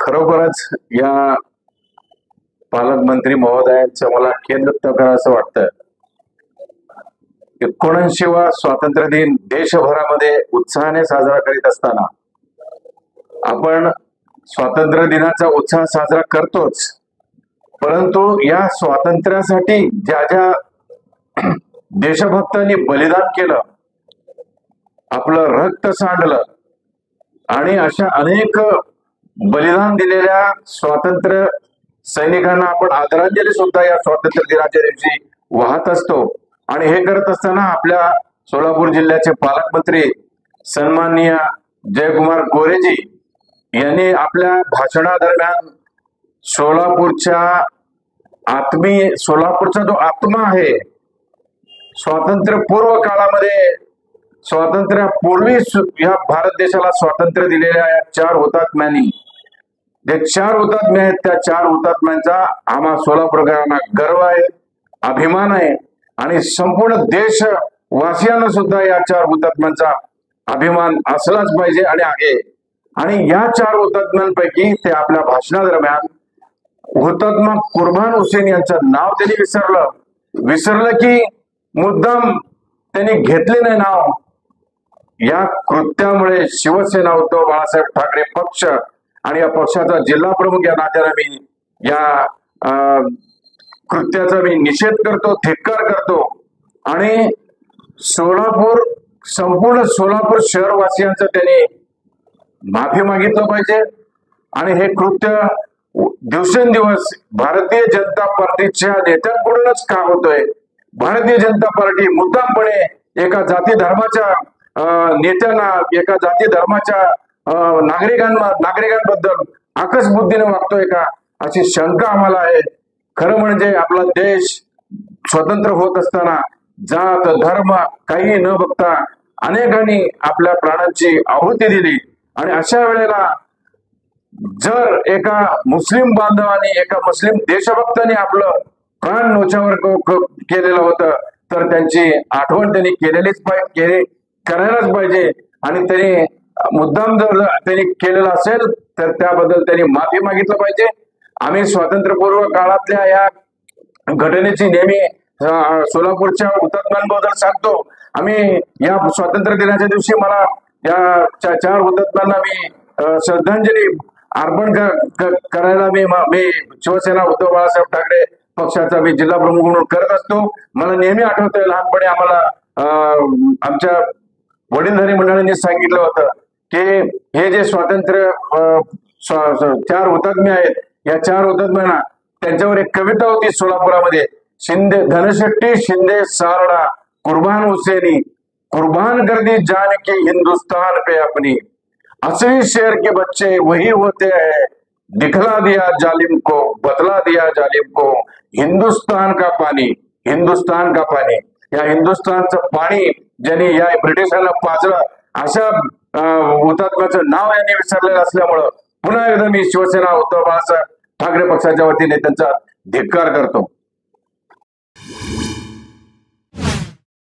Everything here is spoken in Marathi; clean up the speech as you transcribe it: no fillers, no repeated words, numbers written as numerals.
खरोखरच या पालकमंत्री महोदयांचं मला खेद व्यक्त करावंसं वाटतं। 79वा स्वातंत्र्य दिन देशभरामध्ये उत्साहाने साजरा करीत असताना आपण स्वातंत्र्य दिनाचा उत्साह साजरा करतोच, परंतु या स्वातंत्र्यासाठी ज्या ज्या देशभक्तांनी बलिदान केलं, आपलं रक्त सांडलं आणि अशा अनेक बलिदान दिलेल्या स्वातंत्र्य सैनिकांना आपण आदरांजली सुद्धा या स्वातंत्र्य दिनाच्या दिवशी वाहत असतो। आणि हे करत असताना आपल्या सोलापूर जिल्ह्याचे पालकमंत्री सन्माननीय जयकुमार गोरेजी यांनी आपल्या भाषणादरम्यान सोलापूरचा जो आत्मा आहे, स्वातंत्र्यपूर्व काळामध्ये स्वातंत्र्यापूर्वी या भारत देशाला स्वातंत्र्य दिलेल्या या 4 हुतात्म्यांनी, जे 4 हुतात्मे आहेत, त्या 4 हुतात्म्यांचा आम्हा सोलापूरकरांना गर्व आहे, अभिमान आहे आणि संपूर्ण देशवासियांना सुद्धा या 4 हुतात्म्यांचा अभिमान असलाच पाहिजे आणि आहे। आणि या 4 हुतात्म्यांपैकी ते आपल्या भाषणादरम्यान हुतात्मा कुर्बान हुसेन यांचं नाव त्यांनी विसरलं की मुद्दाम त्यांनी घेतले नाही नाव। या कृत्यामुळे शिवसेना उद्धव बाळासाहेब ठाकरे पक्ष आणि या पक्षाचा जिल्हा प्रमुख या नात्याने मी या कृत्याचा मी निषेध करतो, धिक्कार करतो आणि संपूर्ण सोलापूर शहरवासियांचं त्यांनी माफी मागितलं पाहिजे। आणि हे कृत्य दिवसेंदिवस भारतीय जनता पार्टीच्या नेत्यांकडूनच का होतोय? भारतीय जनता पार्टी मुद्दामपणे एका जाती धर्माच्या नेत्यांना, एका जाती धर्माच्या नागरिकांबद्दल आकसबुद्धीने वागतोय का, अशी शंका आम्हाला आहे। खरं म्हणजे आपला देश स्वतंत्र होत असताना जात धर्म काही न बघता अनेकांनी आपल्या प्राणांची आहुती दिली आणि अशा वेळेला जर एका मुस्लिम बांधवाने, एका मुस्लिम देशभक्ताने आपलं प्राण नोच्यावर केलेलं होतं, तर त्यांची आठवण त्यांनी करायलाच पाहिजे। आणि त्यांनी मुद्दाम जर त्यांनी केलेलं असेल तर त्याबद्दल त्यांनी माफी मागितलं पाहिजे। आम्ही स्वातंत्र्यपूर्व काळातल्या या घटनेची नेहमी सोलापूरच्या हुतात्म्यांबद्दल सांगतो। आम्ही या स्वातंत्र्य दिनाच्या दिवशी मला या 4 हुतात्म्यांना मी श्रद्धांजली अर्पण करायला मी शिवसेना उद्धव बाळासाहेब ठाकरे पक्षाचा मी जिल्हा प्रमुख म्हणून करत असतो। मला नेहमी आठवतंय लहानपणी आम्हाला आमच्या वडीलधारी मंडळींनी सांगितलं होतं की हे जे स्वातंत्र्य 4 हुतात्मे आहेत, या 4 हुतात्म्यांना त्यांच्यावर एक कविता होती सोलापुरामध्ये, धनशेट्टी शिंदे सारडा कुर्बान हुसैनी, कुर्बान कर दी जान की हिंदुस्तान पे अपनी, असली शेर के बच्चे वही होते हैं, दिखला दिया जालिम को, बदला दिया जालिम को, हिंदुस्तान का पानी, हिंदुस्तान का पानी। या हिंदुस्तानचं पाणी ज्यांनी या ब्रिटिशांना पाजलं, अशा हुतात्म्याचं नाव यांनी विसरलेलं असल्यामुळं पुन्हा एकदा मी शिवसेना उद्धव बाळासाहेब ठाकरे पक्षाच्या वतीने त्यांचा धिक्कार करतो।